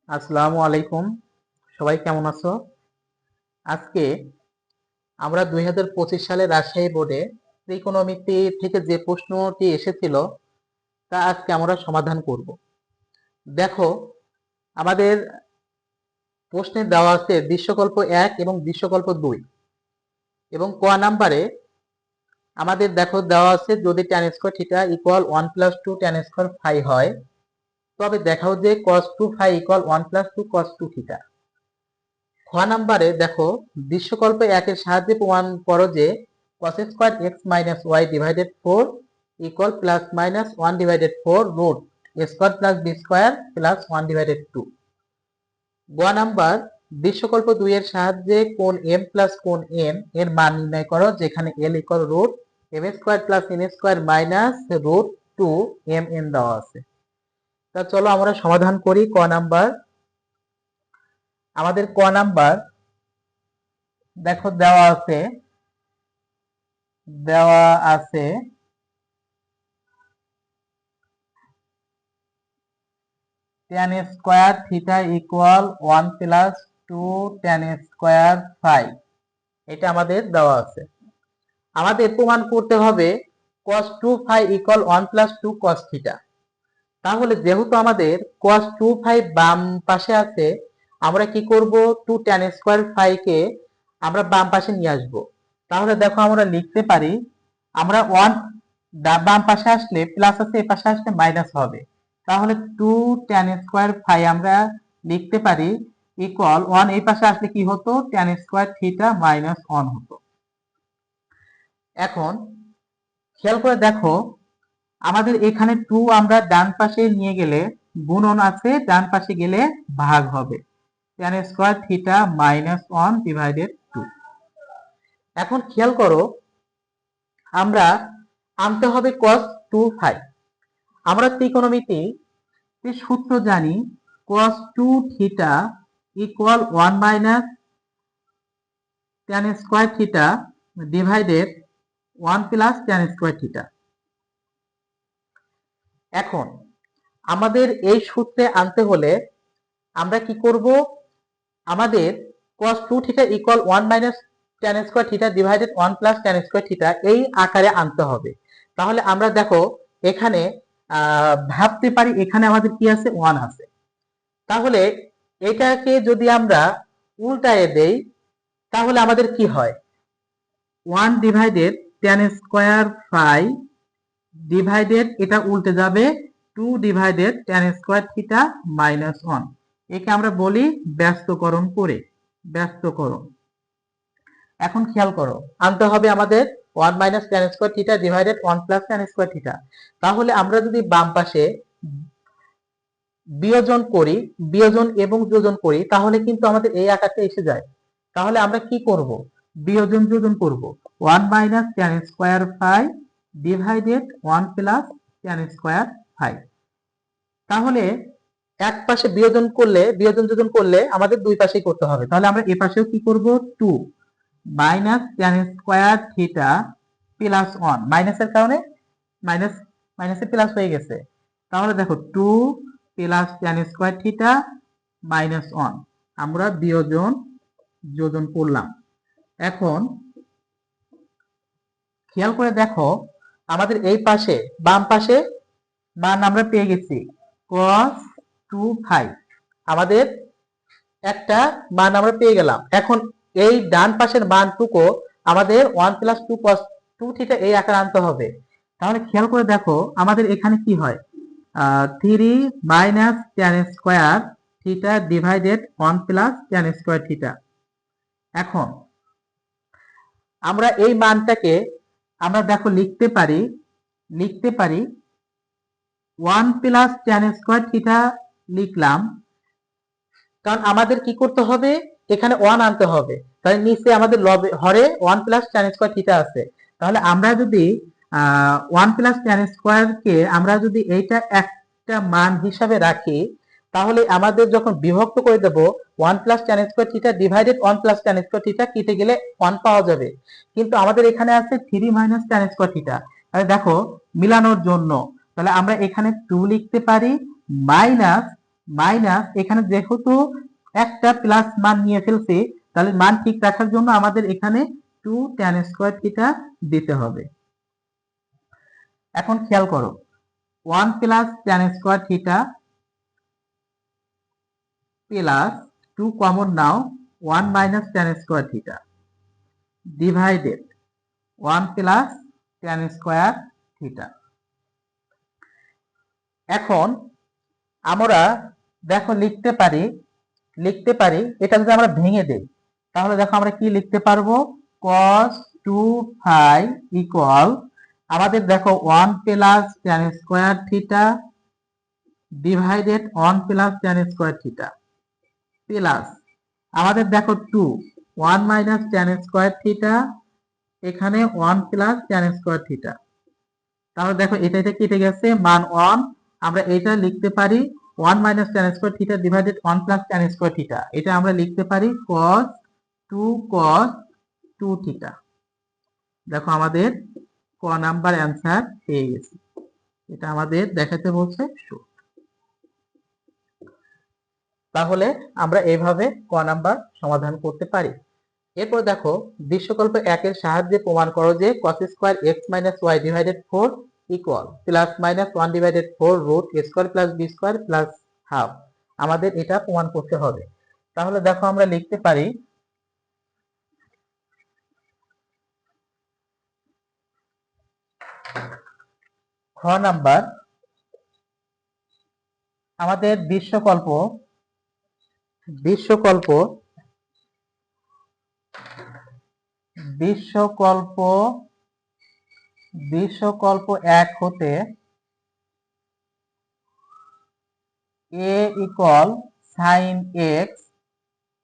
আসসালামু আলাইকুম। সবাই কেমন আছো? আজকে আমরা 2025 সালে রাজশাহী বোর্ডে ত্রিকোণমিতি থেকে যে প্রশ্নটি এসেছিল তা আজকে আমরা সমাধান করব। দেখো, আমাদের প্রশ্নে দেওয়া আছে দৃশ্যকল্প 1 এবং দৃশ্যকল্প 2 এবং ক নাম্বারে আমাদের দেখো দেওয়া আছে যদি tan square theta equal 1 plus 2 tan square phi হয়, তবে দেখাও যে cos 2 phi equal 1 plus 2 cos 2 theta. খ নাম্বারে দেখো দৃশ্যকল্প একের সাহায্যে প্রমাণ করো যে cos square x minus y divided 4 equal plus minus 1 divided 4 root square plus b square plus 1 divided 2। গ নাম্বার দৃশ্যকল্প 2 এর সাহায্যে কোণ m প্লাস কোণ n এর মান নির্ণয় করো, যেখানে l equal root m square plus n square minus root 2 mn দেওয়া আছে। তা চলো আমরা সমাধান করি। ক নাম্বার, আমাদের ক নাম্বার দেখো দেওয়া আছে tan square theta equal 1 plus 2 tan square phi, এটা আমাদের দেওয়া আছে। আমাদের প্রমাণ করতে হবে cos 2 phi equal 1 plus 2 cos theta. তাহলে যেহেতু আমাদের cos 2 ফাই বাম পাশে আছে, আমরা কি করব 2 tan স্কয়ার ফাই কে আমরা বাম পাশে নিয়ে আসব। তাহলে দেখো আমরা লিখতে পারি, আমরা 1 বাম পাশে আসলে প্লাস আছে, এই পাশে আসলে মাইনাস হবে। তাহলে 2 tan স্কয়ার ফাই আমরা লিখতে পারি ইকুয়াল 1, এই পাশে আসলে কি হতো tan স্কয়ার থিটা মাইনাস 1 হতো। এখন খেয়াল করে দেখো, আমাদের এখানে 2 আমরা ডান পাশে নিয়ে গেলে গুণন আছে, ডান পাশে গেলে ভাগ হবে, tan square theta minus 1 divided 2। এখন খেয়াল করো, আমরা আনতে হবে cos 2 ফাই। আমরা ত্রিকোণমিতি সূত্র জানি cos 2 theta equal 1 minus tan square theta divided 1 plus tan square theta. এখন আমাদের এই সূত্রে আনতে হলে আমরা কি করব, আমাদের cos 2 theta equal 1 minus tan square theta divided 1 plus tan square theta এই আকারে আনতে হবে। তাহলে আমরা দেখো এখানে ভাবতে পারি এখানে আমাদের কি আছে 1 আছে। তাহলে এটাকে যদি আমরা উল্টায়ে দেই তাহলে আমাদের কি হয় 1 divided tan square phi divided এটা উল্টে যাবে 2 divided tan square theta minus 1। একে আমরা বলি ব্যস্তকরণ। এখন খেয়াল করো, আনতে হবে আমাদের 1 minus tan square theta divided 1 plus tan square theta. তাহলে আমরা যদি বাম পাশে বিয়োজন এবং যোজন করি তাহলে কিন্তু আমাদের এই আকারটা এসে যায়। তাহলে আমরা কি করব, বিয়োজন যোজন করব, 1 minus tan square phi divided 1 plus tan square phi. তাহলে এক পাশে বিয়োজন যোজন করলে আমাদের দুই পাশেই করতে হবে। তাহলে আমরা এই পাশেও কি করব 2 minus tan square theta plus 1, মাইনাসের কারণে মাইনাসে প্লাস হয়ে গেছে। তাহলে দেখো 2 plus tan square theta minus 1, আমরা বিয়োজন যোজন করলাম। এখন খেয়াল করে দেখো, আমাদের এই পাশে বাম পাশে মান আমরা পেয়ে গেছি cos 2 ফাই, আমাদের একটা মান আমরা পেয়ে গেলাম। এখন এই ডান পাশের মানটুকু আমাদের 1 প্লাস 2 cos 2 থিটা এই আকারে আনতে হবে। তাহলে খেয়াল করে দেখো আমাদের এখানে কি হয় 3 minus tan square theta divided 1 plus tan square theta. এখন আমরা এই মানটাকে আমরা দেখো লিখতে পারি 1 প্লাস tan স্কয়ার থিটা লিখলাম, কারণ আমাদের কি করতে হবে এখানে 1 আনতে হবে। তাহলে নিচে আমাদের হরে 1 প্লাস tan স্কয়ার থিটা আছে। তাহলে আমরা যদি 1 প্লাস tan স্কয়ার কে আমরা যদি এইটা একটা মান হিসাবে রাখি, তাহলে আমাদের যখন বিভক্ত করে দেব 1 plus tan square theta divided 1 plus tan square theta কেটে গেলে 1 পাওয়া যাবে। কিন্তু আমাদের এখানে আছে 3 মাইনাস tan স্কয়ার থিটা। তাহলে দেখো মিলানোর জন্য তাহলে আমরা এখানে 2 লিখতে পারি মাইনাস মাইনাস এখানে যেহেতু একটা প্লাস মান নিয়ে ফেলছি, তাহলে মান ঠিক রাখার জন্য আমাদের এখানে 2 tan স্কয়ার থিটা দিতে হবে। এখন খেয়াল করো, 1 plus tan square theta plus 2 common নাও, 1 minus tan square theta divided 1 plus tan square theta. এখন আমরা দেখো লিখতে পারি এটা যদি আমরা ভেঙে দেই, তাহলে দেখো আমরা কি লিখতে পারবো, cos 2 phi ইকুয়াল আমাদের দেখো 1 plus tan square theta divided 1 plus tan square theta plus আমাদের দেখো 2 1 মাইনাস tan স্কয়ার থিটা, এখানে 1 প্লাস tan স্কয়ার থিটা। তাহলে দেখো এটা কেটে গেছে, মান 1। আমরা এটা লিখতে পারি 1 minus tan square theta divided 1 plus tan square theta. এটা আমরা লিখতে পারি cos 2 থিটা। দেখো আমাদের ক নাম্বার অ্যান্সার পেয়ে গেছি। এটা আমাদের দেখাতে বলছে শো। তাহলে আমরা এইভাবে ক নাম্বার সমাধান করতে পারি। এরপর দেখো দৃশ্যকল্প 1 এর সাহায্যে প্রমাণ করো যে cos square x minus y divided 4 equal plus minus 1 divided 4 root a square plus b square plus half. আমাদের এটা প্রমাণ করতে হবে। তাহলে দেখো আমরা লিখতে পারি খ নাম্বার, আমাদের দৃশ্যকল্প 1 হতে a equal sin x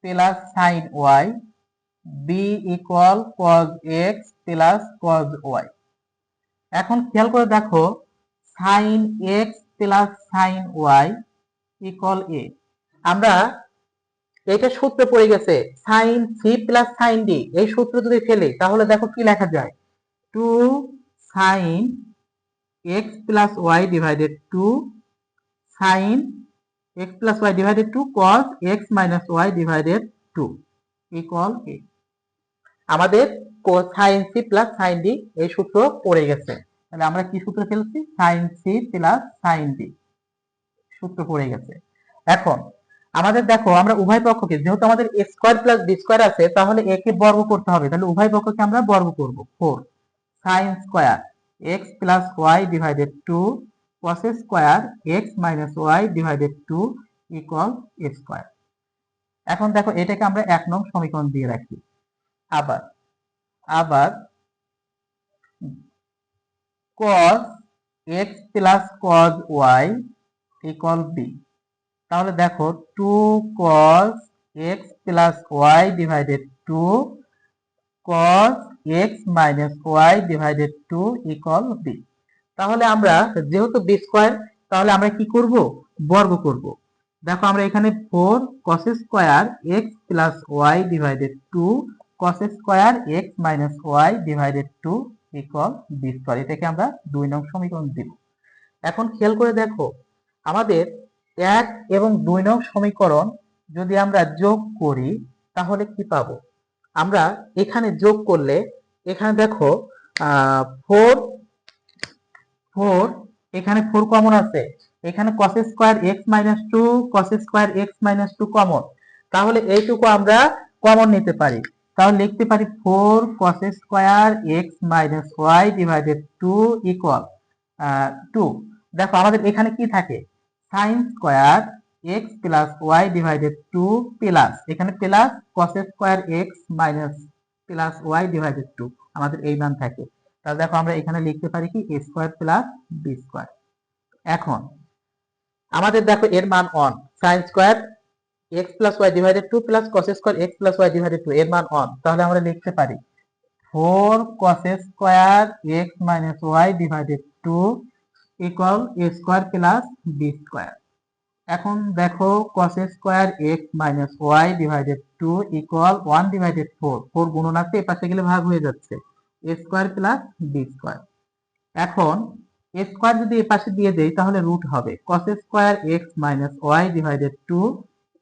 plus sin y, b equal cos x plus cos y। এখন খেয়াল করে দেখো sin x plus sin y equal a। আমরা এটা সূত্রে পড়ে গেছে sin c plus sin d, এই সূত্র যদি ফেলি তাহলে দেখো কি লেখা যায়, 2 sin x plus y divided 2 sin x plus y divided 2 cos x minus y divided 2 equal a। আমাদের sin c plus sin d এই সূত্র পড়ে গেছে। তাহলে আমরা কি সূত্র ফেলছি, sin c plus sin d সূত্র পড়ে গেছে। এখন আমাদের দেখো আমরা উভয় পক্ষকে, যেহেতু আমাদের a square plus b square আছে, তাহলে a কে বর্গ করতে হবে। তাহলে উভয় পক্ষকে আমরা বর্গ করব, 4 sin square x plus y divided 2 cos square x minus y divided 2 equal a square. এখন দেখো এটাকে আমরা 1 নং সমীকরণ দিয়ে রাখি। আবার cos x plus cos y equal b। তাহলে দেখো 2 cos x plus y divided 2 cos x minus y divided 2 equal b। তাহলে আমরা যেহেতু b স্কয়ার, তাহলে আমরা কি করব, বর্গ করব। দেখো আমরা এখানে 4 cos square x plus y divided 2 cos square x minus y divided 2 equal b square. এটাকে আমরা 2 নং সমীকরণ দিব। এখন খেয়াল করে দেখো আমাদের 1 এবং 2 নং সমীকরণ যদি আমরা যোগ করি তাহলে কি পাবো, আমরা এখানে যোগ করলে এখানে দেখো 4 এখানে 4 কমন আছে, এখানে cos square x minus 2 cos square x minus 2 common, তাহলে এইটুকু আমরা কমন নিতে পারি। তাহলে লিখতে পারি 4 cos square x minus y divided 2 equal 2। দেখো আমাদের এখানে কি থাকে, sin square x plus y divided 2 plus এখানে plus cos square x minus plus y divided 2, আমাদের এই মান থাকে। তাহলে দেখো আমরা এখানে লিখতে পারি কি a square plus b square. এখন আমাদের দেখো এর মান 1, sin square x plus y divided 2 plus cos square x plus y divided 2 এর মান 1। তাহলে আমরা লিখতে পারি 4 cos square x minus y divided 2 equal a square plus b square. এখন দেখো cos square x minus y divided 2 equal 1 divided 4, 4 গুণন আছে, এ পাশে গেলে ভাগ হয়ে যাচ্ছে, a square plus b square. এখন এ স্কোয়ার যদি এ পাশে দিয়ে দেই তাহলে রুট হবে cos square x minus y divided 2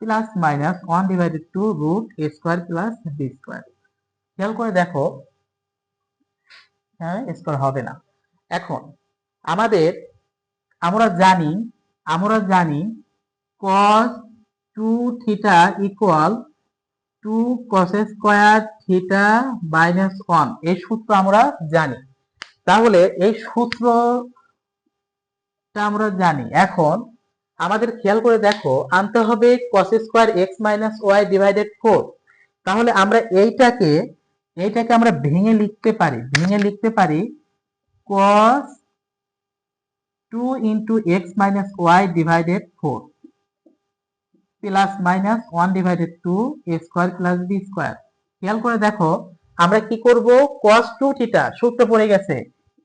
plus minus 1 divided 2 root a square plus b square. খেয়াল করে দেখো, হ্যাঁ স্কোয়ার হবে না। এখন আমাদের আমরা জানি cos 2 theta equal 2 cos square theta minus 1, এই সূত্র আমরা জানি। তাহলে এই সূত্রটা আমরা জানি। এখন আমাদের খেয়াল করে দেখো, আনতে হবে cos square x minus y divided 4। তাহলে আমরা এইটাকে আমরা ভেঙে লিখতে পারি cos 2 into x minus y divided 4 plus minus 1 divided 2 a square plus b square. খেয়াল করে দেখো, আমরা কি করব, cos 2 থিটা সূত্র পড়ে গেছে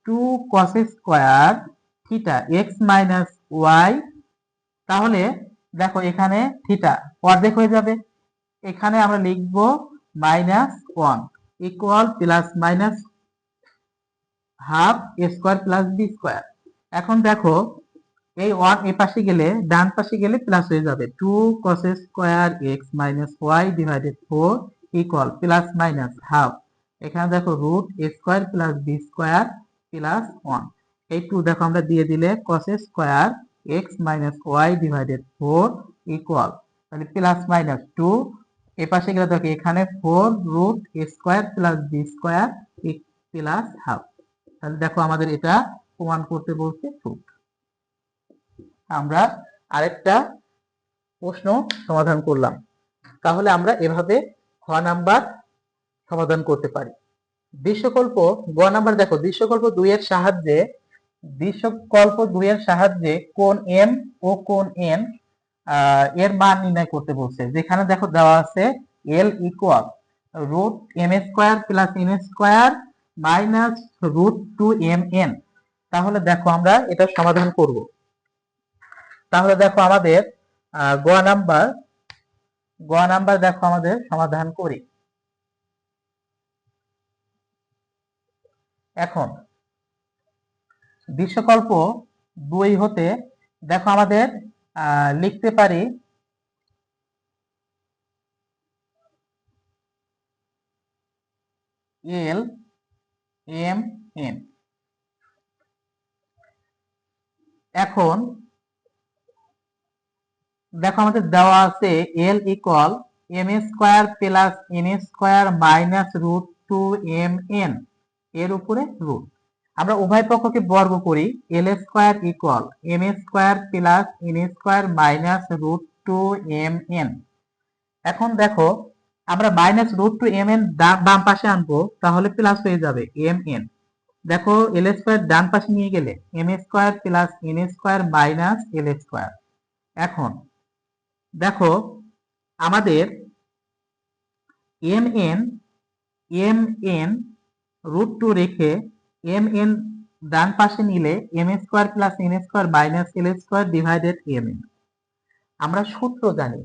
2 cos square theta x minus y. তাহলে দেখো এখানে থিটা অর্ধেক হয়ে যাবে, এখানে আমরা লিখব minus 1 equal plus minus half a square plus b square. এখন দেখো এই 1 এই পাশে গেলে ডান পাশে গেলে প্লাস হয়ে যাবে 2 cos square x minus y divided 4 equal plus minus half, এখানে দেখো root a square plus b square plus 1। এই 2 দেখো আমরা দিয়ে দিলে cos square x minus y divided 4 equal, তাহলে প্লাস মাইনাস 2 এই পাশে গেলে দেখো এখানে 4 root a square plus b square plus half. তাহলে দেখো আমাদের এটা প্রমাণ করতে বলছে প্রুফ। আমরা আরেকটা প্রশ্ন সমাধান করলাম। তাহলে আমরা এভাবে খ নাম্বার সমাধান করতে পারি। দৃশ্যকল্প গ নাম্বার দেখো, দৃশ্যকল্প 2 এর সাহায্যে কোণ এম ও কোণ এন এর মান নির্ণয় করতে বলছে। যেখানে দেখো দেওয়া আছে L equal root m square plus n square minus root 2 m n. তাহলে দেখো আমরা এটা সমাধান করব। তাহলে দেখো আমাদের গ নাম্বার দেখো আমাদের সমাধান করি। এখন দৃশ্যকল্প 2 হতে দেখো আমাদের লিখতে পারি এল এম এন। এখন দেখো আমাদের দেওয়া আছে L equal m square plus n square minus root 2 m n এর উপরে রুট। আমরা উভয় পক্ষকে বর্গ করি, L square equal m square plus n square minus root 2 m n. এখন দেখো আমরা মাইনাস রুট 2 এম এন বাম পাশে আনবো, তাহলে প্লাস হয়ে যাবে এম এন। দেখো এল স্কয়ার ডান পাশে নিয়ে গেলে m square plus n square minus L square. এখন দেখো আমাদের এম এন রুট 2 রেখে এম এন ডান পাশে নিলে m square plus n square minus L square divided m n. আমরা সূত্র জানি,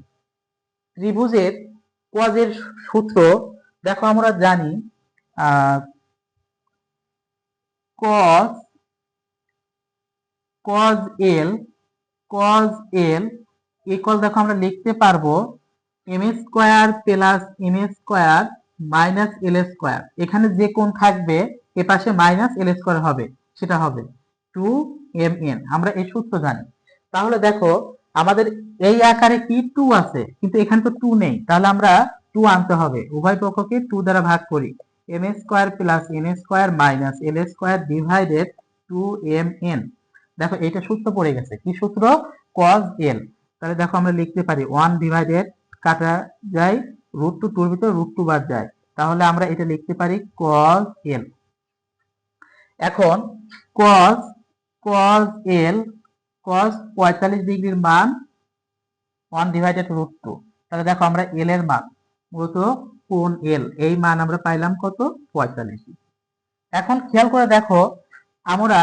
ত্রিভুজের কজের সূত্র দেখো আমরা জানি cos l ইকুয়াল দেখো আমরা লিখতে পারবো m square plus n square minus L square. এখানে যে কোণ থাকবে এ পাশে মাইনাস এল স্কয়ার হবে, সেটা হবে 2 এম এন। আমরা এই সূত্র জানি। তাহলে দেখো আমাদের এই আকারে কি 2 আছে, কিন্তু এখানে তো 2 নেই, তাহলে আমরা 2 আনতে হবে। উভয় পক্ষকে 2 দ্বারা ভাগ করি, m square plus n square minus L square divided 2 m n. দেখো এটা সূত্র পড়ে গেছে, কি সূত্র, cos l। তাহলে দেখো আমরা লিখতে পারি 1 ডিভাইডেড কাটা যায়, রুট 2 2 এর ভিতর রুট 2 বাদ যায়, তাহলে আমরা এটা লিখতে পারি cos l। এখন cos l cos 45 ডিগ্রির মান 1 ডিভাইডেড রুট 2। তাহলে দেখো আমরা l এর মান মূলত কোণ l, এই মান আমরা পাইলাম কত, 45। এখন খেয়াল করে দেখো আমরা